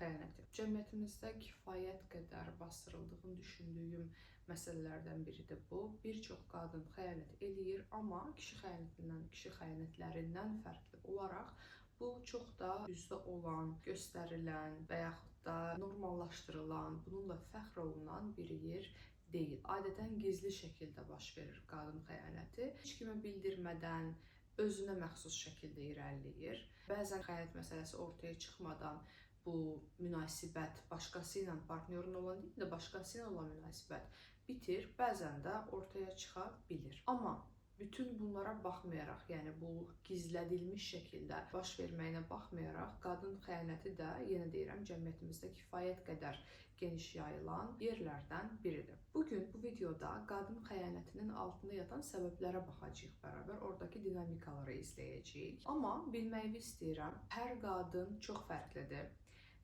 xəyanəti cəmiyyətimizdə kifayət qədər bastırıldığını düşündüyüm məsələlərdən biridir bu. Bir çox qadın xəyanət eləyir, amma kişi xəyanətlərindən fərqli olaraq bu çox da üzdə olan, göstərilən və yaxud da normallaşdırılan, bununla fəxr olunan bir yer deyil. Adətən gizli şəkildə baş verir qadın xəyanəti. Heç kimə bildirmədən, özünə məxsus şəkildə irəliləyir. Bəzən xəyanət məsələsi ortaya çıxmadan bu münasibət başqası ilə, partnyorun olan deyil də başqası ilə olan münasibət bitir, bəzən də ortaya çıxa bilir. Amma bütün bunlara baxmayaraq, yəni bu gizlədilmiş şəkildə baş verməyinə baxmayaraq, qadın xəyanəti də, yenə deyirəm, cəmiyyətimizdə kifayət qədər geniş yayılan yerlərdən biridir. Bugün bu videoda qadın xəyanətinin altında yatan səbəblərə baxacağıq bərabər, oradakı dinamikaları izləyəcəyik. Amma bilməyi istəyirəm, hər qadın çox fərqlidir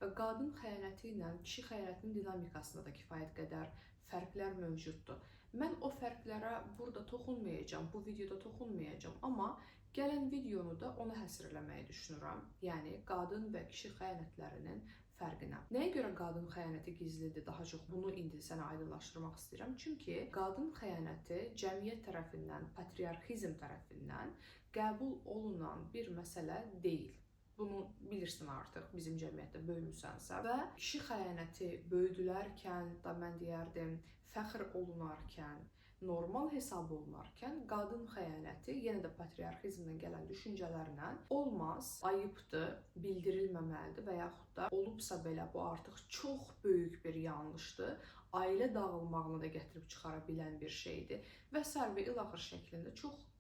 və qadın xəyanəti ilə kişi xəyanətinin dinamikasında da kifayət qədər fərqlər mövcuddur. Mən o fərqlərə burada toxunmayacağım, bu videoda toxunmayacağım, amma gələn videonu da ona həsr eləməyi düşünürəm. Yəni, qadın və kişi xəyanətlərinin fərqinə. Nəyə görə qadın xəyanəti gizlidir? Daha çox bunu indi sənə aydınlaşdırmaq istəyirəm. Çünki qadın xəyanəti cəmiyyət tərəfindən, patriarxizm tərəfindən qəbul olunan bir məsələ deyil. Bunu bilirsən artıq, bizim cəmiyyətdə böyümüsənsə. Və kişi xəyanəti böyüdülərkən, da mən deyərdim, fəxr olunarkən, normal hesab olunarkən, qadın xəyanəti, yenə də patriarxizmdən gələn düşüncələrlə olmaz, ayıbdır, bildirilməməlidir və yaxud da olubsa belə bu artıq çox böyük bir yanlışdır, ailə dağılmağına da gətirib çıxara bilən bir şeydir və sair və ilaxır şəklində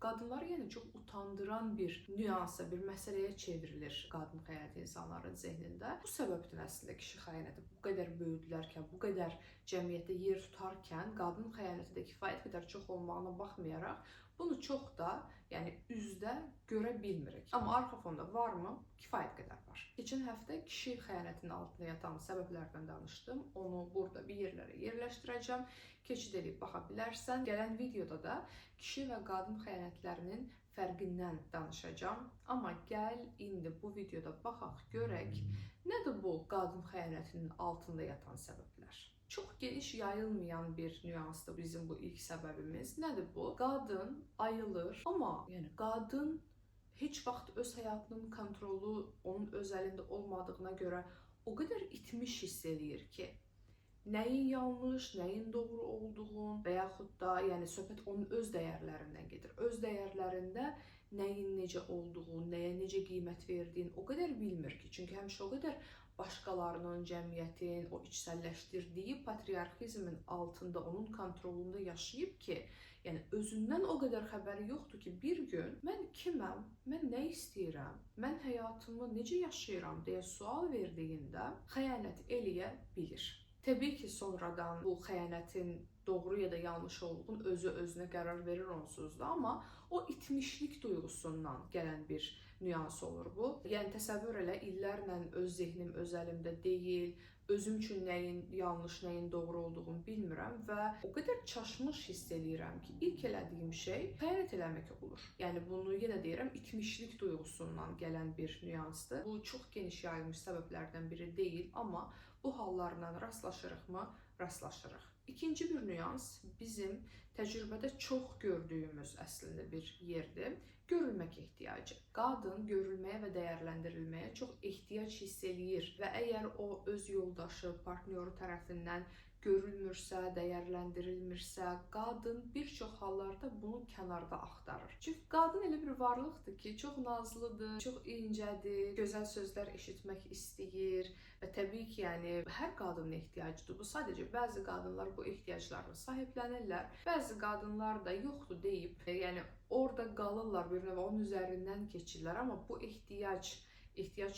qadınları yəni çox utandıran bir nüansa, bir məsələyə çevrilir qadın xəyanəti insanların zehnində. Bu səbəbdən əslində kişi xəyanəti bu qədər böyüdülərkən, bu qədər cəmiyyətdə yer tutarkən, qadın xəyanəti də kifayət qədər çox olmağına baxmayaraq, bunu çox da üzdə görə bilmirik. Amma arxa fonda varmı? Kifayət qədər var. Keçən həftə kişi xəyanətinin altında yatan səbəblərdən danışdım. Onu burada bir yerlərə yerləşdirəcəm. Keçid edib baxa bilərsən. Gələn videoda da kişi və qadın xəyanətlərinin fərqindən danışacağım. Amma gəl indi bu videoda baxaq, görək, nədir bu qadın xəyanətinin altında yatan səbəblər? Çox geniş yayılmayan bir nüansdır bizim bu ilk səbəbimiz. Nədir bu? Qadın ayılır, amma qadın heç vaxt öz həyatının kontrolu onun öz əlində olmadığına görə o qədər itmiş hiss eləyir ki, nəyin yanlış, nəyin doğru olduğunu və yaxud da söhbət onun öz dəyərlərindən gedir. Öz dəyərlərində nəyin necə olduğunu, nəyə necə qiymət verdiyini o qədər bilmir ki, çünki həmişə o qədər başqalarının, cəmiyyətin, o içsəlləşdirdiyi patriarxizmin altında, onun kontrolunda yaşayıb ki, özündən o qədər xəbəri yoxdur ki, bir gün mən kiməm, mən nə istəyirəm, mən həyatımı necə yaşayıram deyə sual verdiyində xəyanət eləyə bilir. Təbii ki, sonradan bu xəyanətin doğru ya da yanlış olduğunu özünə qərar verir onsuz da, amma o itmişlik duyğusundan gələn bir nüans olur bu. Yəni, təsəvvür elə, illərlə öz zehnim öz əlimdə deyil, özüm üçün nəyin yanlış, nəyin doğru olduğunu bilmirəm və o qədər çaşmış hiss eləyirəm ki, ilk elədiyim şey xəyanət eləmək olur. Yəni, bunu yenə deyirəm, itmişlik duyğusundan gələn bir nüansdır. Bu, çox geniş yayılmış səbəblərdən biri deyil, amma bu hallarla rastlaşırıqmı? Rastlaşırıq. İkinci bir nüans bizim təcrübədə çox gördüyümüz əslində bir yerdir. Görülmək ehtiyacı. Qadın görülməyə və dəyərləndirilməyə çox ehtiyac hiss eləyir və əgər o öz yoldaşı, partnyoru tərəfindən görülmürsə, dəyərləndirilmirsə, qadın bir çox hallarda bunu kənarda axtarır. Çünki qadın elə bir varlıqdır ki, çox nazlıdır, çox incədir, gözəl sözlər eşitmək istəyir və təbii ki, hər qadının ehtiyacıdır. Bu sadəcə bəzi qadınlar bu ehtiyaclarını sahiblənirlər, bəzi qadınlar da yoxdur deyib, orada qalırlar, bir növ onun üzərindən keçirlər, amma bu ehtiyac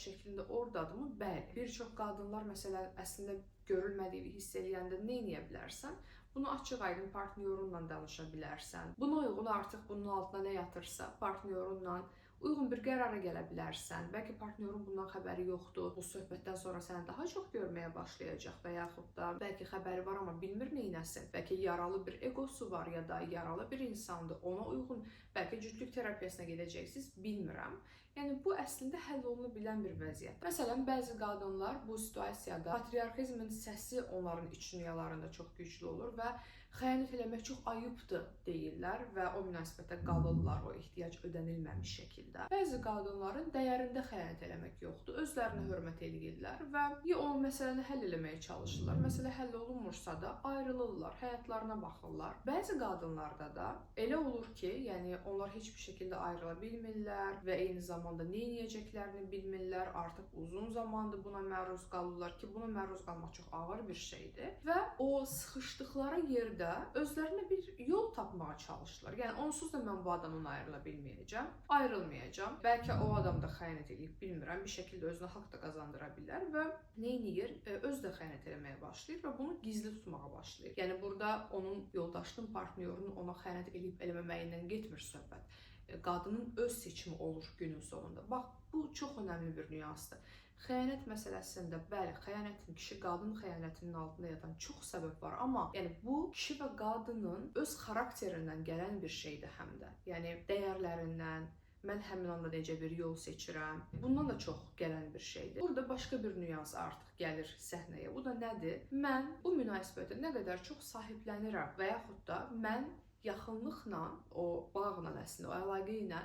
şəklində oradadırmı? Bəli. Bir çox qadınlar məsələn əslində görülmədiyini hiss eləyəndə nə edə bilərsən? Bunu açıq-aydın partnyorunla danışa bilərsən. Buna uyğun artıq bunun altına nə yatırsa, partnyorunla uyğun bir qərara gələ bilərsən. Bəlkə partnyorun bundan xəbəri yoxdur. Bu söhbətdən sonra səni daha çox görməyə başlayacaq və yaxud da bəlkə xəbəri var, amma bilmir neynəsin. Bəlkə yaralı bir egosu var ya da yaralı bir insandır. Ona uyğun bəlkə cütlük terapiyasına gedəcəksiniz, bilmirəm. Yəni bu əslində həll oluna bilən bir vəziyyət. Məsələn, bəzi qadınlar bu situasiyada patriarxizmin səsi onların iç dünyalarında çox güclü olur və xəyanət eləmək çox ayıbdır deyirlər və o münasibətə qalırlar o ehtiyac ödənilməmiş şəkildə. Bəzi qadınların dəyərində xəyanət eləmək yoxdur, özlərinə hörmət eləyirlər və ya o məsələni həll eləməyə çalışırlar. Məsələ həll olunmursa da ayrılırlar, həyatlarına baxırlar. Bəzi qadınlarda da elə olur ki, yəni onlar heç bir şəkildə ayrıla bilmirlər və eyni zamanda nə edəcəklərini bilmirlər. Artıq uzun zamandır buna məruz qalırlar ki, buna məruz qalmaq çox ağır bir şeydir və o sıxışdıqları yerdə özlərinə bir yol tapmağa çalışırlar. Yəni onsuz da mən bu adamdan ayrıla bilməyəcəm, ayrılmayacağam. Bəlkə o adam da xəyanət edib, bilmirəm, bir şəkildə özünə haqq da qazandıra bilər və nə edir? Özü də xəyanət etməyə başlayır və bunu gizli tutmağa başlayır. Yəni burada onun yoldaşının, partnyorunun ona xəyanət edib eləməməyindən getmir söhbət. Qadının öz seçimi olur günün sonunda. Bax, bu çox önəmli bir nüansdır. Xəyanət məsələsində, bəli, xəyanətin, kişi-qadın xəyanətinin altında yatan çox səbəb var, amma yəni bu kişi və qadının öz xarakterindən gələn bir şeydir həm də. Yəni dəyərlərindən, mən həmin anda necə bir yol seçirəm, bundan da çox gələn bir şeydir. Burada başqa bir nüans artıq gəlir səhnəyə. Bu da nədir? Mən bu münasibətə nə qədər çox sahiblənirəm və yaxud da mən yaxınlıqla, o bağla əslində, o əlaqə ilə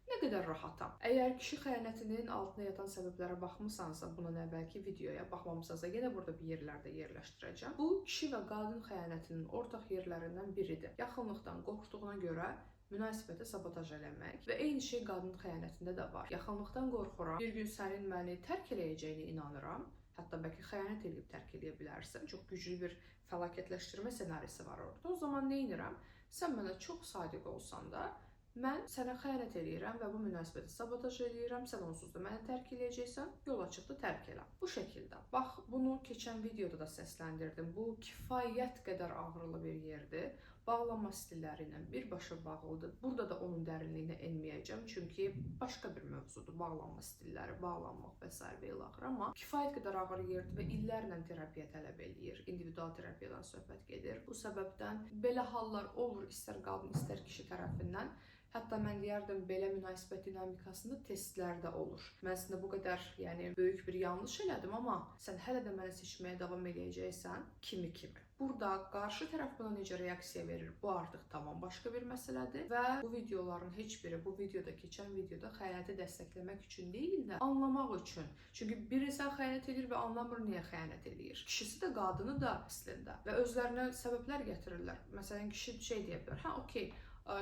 nə qədər rahatam. Əgər kişi xəyanətinin altında yatan səbəblərə baxmısansa, bundan əvvəlki videoya baxmamısansa, yenə burada bir yerlərdə yerləşdirəcəm. Bu, kişi və qadın xəyanətinin ortaq yerlərindən biridir. Yaxınlıqdan qorxduğuna görə münasibətə sabotaj eləmək və eyni şey qadın xəyanətində də var. Yaxınlıqdan qorxuram, bir gün sənin məni tərk eləyəcəyini inanıram, hətta bəlkə xəyanət edib tərk eləyə bilərsən. Çox güclü bir fəlakətləşdirmə ssenarisi var orada. O zaman nə edirəm? Sən mənə çox sadiq olsan da, mən sənə xəyanət eləyirəm və bu münasibəti sabotaj eləyirəm, sən onsuz da məni tərk eləyəcəksən, yol açıqdır, tərk elə. Bu şəkildə. Bax, bunu keçən videoda da səsləndirdim. Bu kifayət qədər ağırlı bir yerdir. Bağlanma stilləri ilə birbaşa bağlıdır. Burada da onun dərinliyinə enməyəcəm, çünki başqa bir mövzudur. Bağlanma stilləri, bağlanmaq və s. və ilaxır. Amma kifayət qədər ağır yerdir və illərlə terapiya tələb eləyir. İndividual terapiyadan söhbət gedir. Bu səbəbdən belə hallar olur, istər qadın, istər kişi tərəfindən. Hətta mən deyərdim, belə münasibət dinamikasında testlər də olur. Mən əslində bu qədər böyük bir yanlış elədim, amma sən hələ də məni seçməyə davam edəcəksən, kimi. Burada qarşı tərəf buna necə reaksiya verir, bu artıq tamam başqa bir məsələdir və bu videoların heç biri, bu videoda, keçən videoda xəyanəti dəstəkləmək üçün deyil də anlamaq üçün. Çünki biri sən xəyanət edir və anlamır niyə xəyanət edir. Kişisi də, qadını da əslində və özlərinə səbəblər gətirirlər. Məsələn, kişi deyə bilər, hə, okey,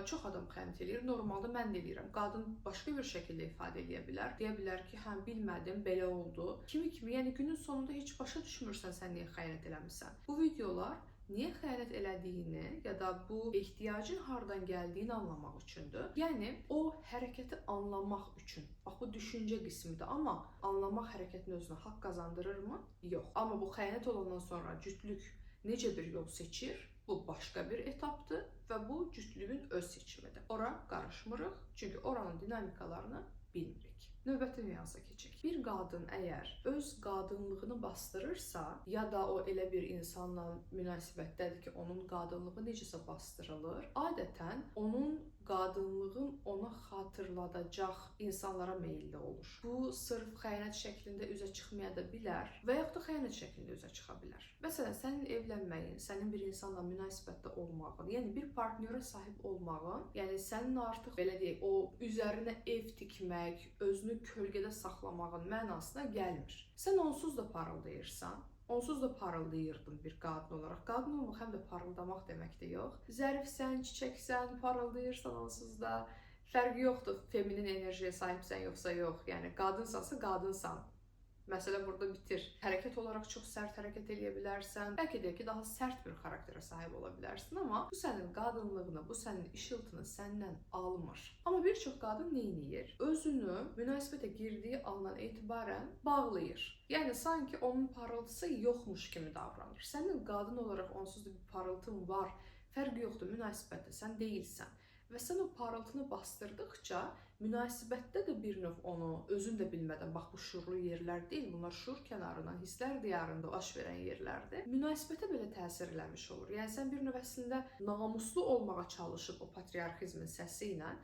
çox adam xəyanət edir, normalda mən də edirəm. Qadın başqa bir şəkildə ifadə edə bilər. Deyə bilər ki, hə, bilmədim, belə oldu. Kimi, yəni günün sonunda heç başa düşmürsən sən niyə xəyanət eləmirsən. Bu videolar niyə xəyanət elədiyini ya da bu ehtiyacın hardan gəldiyini anlamaq üçündür. Yəni o hərəkəti anlamaq üçün. Bax, bu düşüncə qismidir, amma anlamaq hərəkətin özünə haqq qazandırırmı? Yox. Amma bu xəyanət olandan sonra cütlük necə bir yol seçir? Bu başqa bir etapdır və bu cütlüyün öz seçimidir. Ora qarışmırıq, çünki oranın dinamikalarını bilmirik. Növbəti nüansa keçək. Bir qadın əgər öz qadınlığını bastırırsa, ya da o elə bir insanla münasibətdədir ki, onun qadınlığı necəsə bastırılır, adətən onun qadınlığın ona xatırladacaq insanlara meyilli olur. Bu, sırf xəyanət şəklində üzə çıxmaya da bilər və yaxud da xəyanət şəklində üzə çıxa bilər. Məsələn, sənin evlənməyin, sənin bir insanla münasibətdə olmağın, yəni bir partniyora sahib olmağın, yəni sənin artıq, belə deyək, o üzərinə ev tikmək, özünü kölgədə saxlamağın mənasına gəlmir. Sən onsuz da parıldayırsan, onsuz da parıldayırdın bir qadın olaraq. Qadın olmaq həm də parıldamaq demək də yox. Zərifsən, çiçəksən, parıldayırsan onsuz da. Fərqi yoxdur, feminin enerjiyə sahibsən yoxsa yox. Yəni qadınsansa qadınsan. Məsələ burada bitir. Hərəkət olaraq çox sərt hərəkət eləyə bilərsən. Bəlkə də ki, daha sərt bir xarakterə sahib ola bilərsən, amma bu sənin qadınlığını, bu sənin işıltını səndən almır. Amma bir çox qadın nə edir? Özünü münasibətə girdiyi andan etibarən bağlayır. Yəni sanki onun parıltısı yoxmuş kimi davranır. Sənin qadın olaraq onsuz da bir parıltın var. Fərqi yoxdur, münasibətdə sən deyilsən. Və sən o parıltını bastırdıqca münasibətdə də bir növ onu özün də bilmədən, bax bu şuurlu yerlər deyil, bunlar şuur kənarından, hisslər diyarında baş verən yerlərdir. Münasibətə belə təsir eləmiş olur. Yəni sən bir növ əslində namuslu olmağa çalışıb o patriarxizmin səsi ilə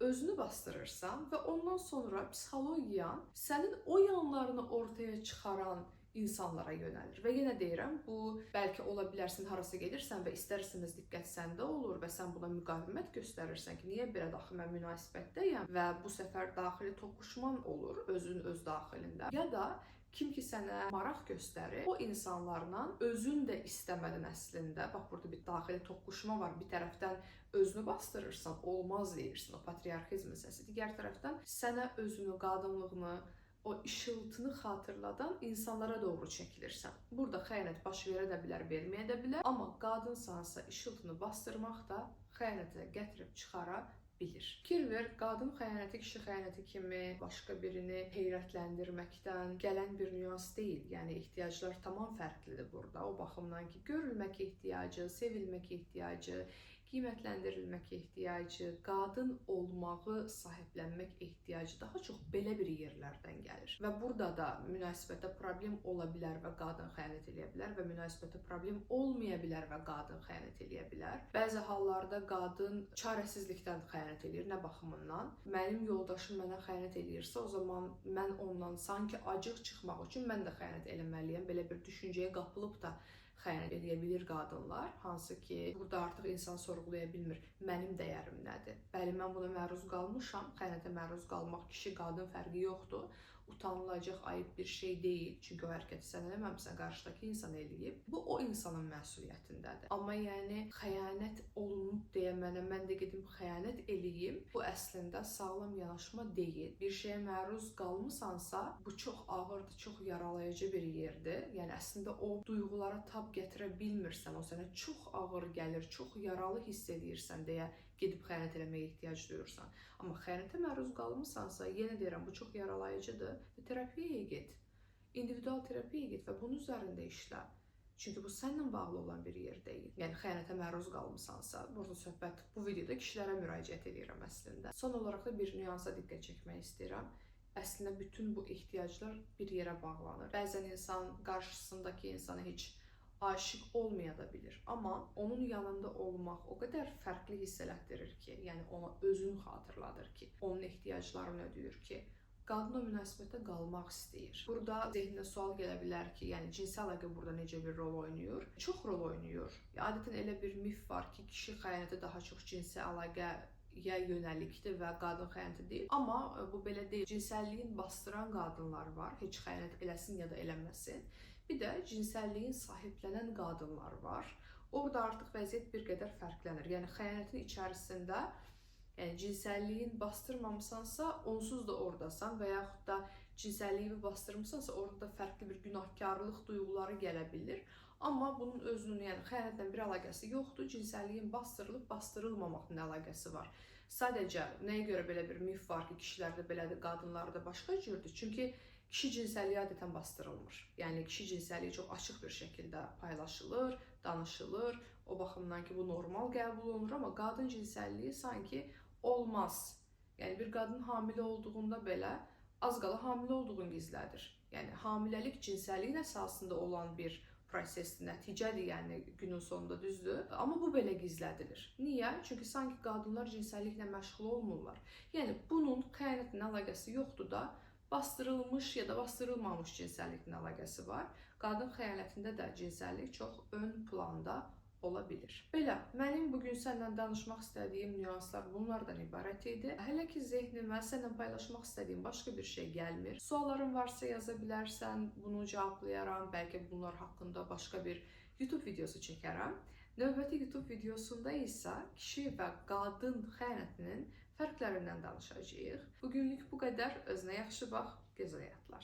özünü bastırırsan və ondan sonra psixologiyan sənin o yanlarını ortaya çıxaran insanlara yönəlir. Və yenə deyirəm, bu bəlkə ola bilərsən harasa gedirsən və istər-istəməz diqqət səndə olur və sən buna müqavimət göstərirsən ki, niyə belə daxil mən münasibətdəyəm və bu səfər daxili toqquşman olur özün öz daxilində. Ya da kim ki sənə maraq göstərir, o insanlarla özün də istəmədən əslində, bax burada bir daxili toqquşma var, bir tərəfdən özünü bastırırsan, olmaz deyirsən, o patriarxizmin səsi. Digər tərəfdən sənə özünü, qadınlığını, o işıltını xatırladan insanlara doğru çəkilirsən. Burada xəyanət baş verə də bilər, verməyə də bilər, amma qadınsansa işıltını bastırmaq da xəyanətə gətirib çıxara bilir. Fikir ver, qadın xəyanəti kişi xəyanəti kimi başqa birini heyrətləndirməkdən gələn bir nüans deyil. Yəni ehtiyaclar tamam fərqlidir burada. O baxımdan ki, görülmək ehtiyacı, sevilmək ehtiyacı, qiymətləndirilmək ehtiyacı, qadın olmağı sahiblənmək ehtiyacı daha çox belə bir yerlərdən gəlir. Və burada da münasibətdə problem ola bilər və qadın xəyanət eləyə bilər və münasibətdə problem olmaya bilər və qadın xəyanət eləyə bilər. Bəzi hallarda qadın çarəsizlikdən xəyanət eləyir. Nə baxımından? Mənim yoldaşım mənə xəyanət eləyirsə, o zaman mən ondan sanki acıq çıxmaq üçün mən də xəyanət eləməliyəm. Belə bir düşüncəyə qapılıb da xəyanət edə bilir qadınlar, hansı ki, burada artıq insan sorğulaya bilmir, mənim dəyərim nədir? Bəli, mən buna məruz qalmışam, xəyanətə məruz qalmaq kişi-qadın fərqi yoxdur. Utanılacaq, ayıb bir şey deyil. Çünki o hərəkəti sən eləməmisən, qarşıdakı insan eləyib. Bu, o insanın məsuliyyətindədir. Amma yəni, xəyanət olunub deyə mənə, mən də gedim xəyanət eləyim, bu əslində sağlam yanaşma deyil. Bir şeyə məruz qalmısansa, bu çox ağırdır, çox yaralayıcı bir yerdir. Yəni, əslində o duyğulara tab gətirə bilmirsən, o sənə çox ağır gəlir, çox yaralı hiss edirsən deyə gedib xəyanət eləməyə ehtiyac duyursan. Amma xəyanətə məruz qalmısansa, yenə deyirəm, bu çox yaralayıcıdır. Terapiyaya get, individual terapiyaya get və bunun üzərində işlə. Çünki bu səninlə bağlı olan bir yer deyil. Yəni xəyanətə məruz qalmısansa, burada söhbət bu videoda kişilərə müraciət edirəm əslində. Son olaraq da bir nüansa diqqət çəkmək istəyirəm. Əslində bütün bu ehtiyaclar bir yerə bağlanır. Bəzən insan qarşısındakı insana heç aşiq olmaya da bilir. Amma onun yanında olmaq o qədər fərqli hiss elətdirir ki, yəni ona özünü xatırladır ki, onun ehtiyaclarını ödəyir ki, qadın o münasibətdə qalmaq istəyir. Burada zehninə sual gələ bilər ki, yəni cinsi əlaqə burada necə bir rol oynayır? Çox rol oynayır. Adətən elə bir mif var ki, kişi xəyanəti daha çox cinsi əlaqəyə yönəlikdir və qadın xəyanəti deyil. Amma bu belə deyil. Cinsəlliyin bastıran qadınlar var, heç xəyanət eləsin ya da eləməsin. Bir də cinsəlliyin sahiblənən qadınlar var. Orada artıq vəziyyət bir qədər fərqlənir. Yəni xəyanətin içərisində cinsəlliyin bastırmamısansa, onsuz da oradasan və yaxud da cinsəlliyi bastırmısansa, orada fərqli bir günahkarlıq duyğuları gələ bilir. Amma bunun özünün, yəni xəyanətlə bir əlaqəsi yoxdur. Cinsəlliyin bastırılıb bastırılmamaqla əlaqəsi var. Sadəcə nəyə görə belə bir mif var ki, kişilərdə belədir, qadınlarda başqa cürdür? Çünki kişi cinsəlliyi adətən bastırılmır. Yəni kişi cinsəlliyi çox açıq bir şəkildə paylaşılır, danışılır. O baxımdan ki, bu normal qəbul olunur, amma qadın cinsəlliyi sanki olmaz. Yəni bir qadın hamilə olduğunda belə az qala hamilə olduğunu gizlədir. Yəni hamiləlik cinsəlliyin əsasında olan bir prosesdir, nəticədir, yəni günün sonunda, düzdür. Amma bu belə gizlədilir. Niyə? Çünki sanki qadınlar cinsəlliklə məşğul olmurlar. Yəni bunun xəyanətlə əlaqəsi yoxdur da, bastırılmış ya da bastırılmamış cinsəlliklə əlaqəsi var. Qadın xəyanətində də cinsəllik çox ön planda ola bilir. Belə, mənim bugün səndən danışmaq istədiyim nüanslar bunlardan ibarət idi. Hələ ki zehnimə səndən paylaşmaq istədiyim başqa bir şey gəlmir. Sualların varsa yaza bilərsən, bunu cavablayaram. Bəlkə bunlar haqqında başqa bir YouTube videosu çəkərəm. Növbəti YouTube videosunda isə kişi və qadın xəyanətinin fərqlərindən danışacağıq. Bugünlük bu qədər. Özünə yaxşı bax, gözəl həyatlar.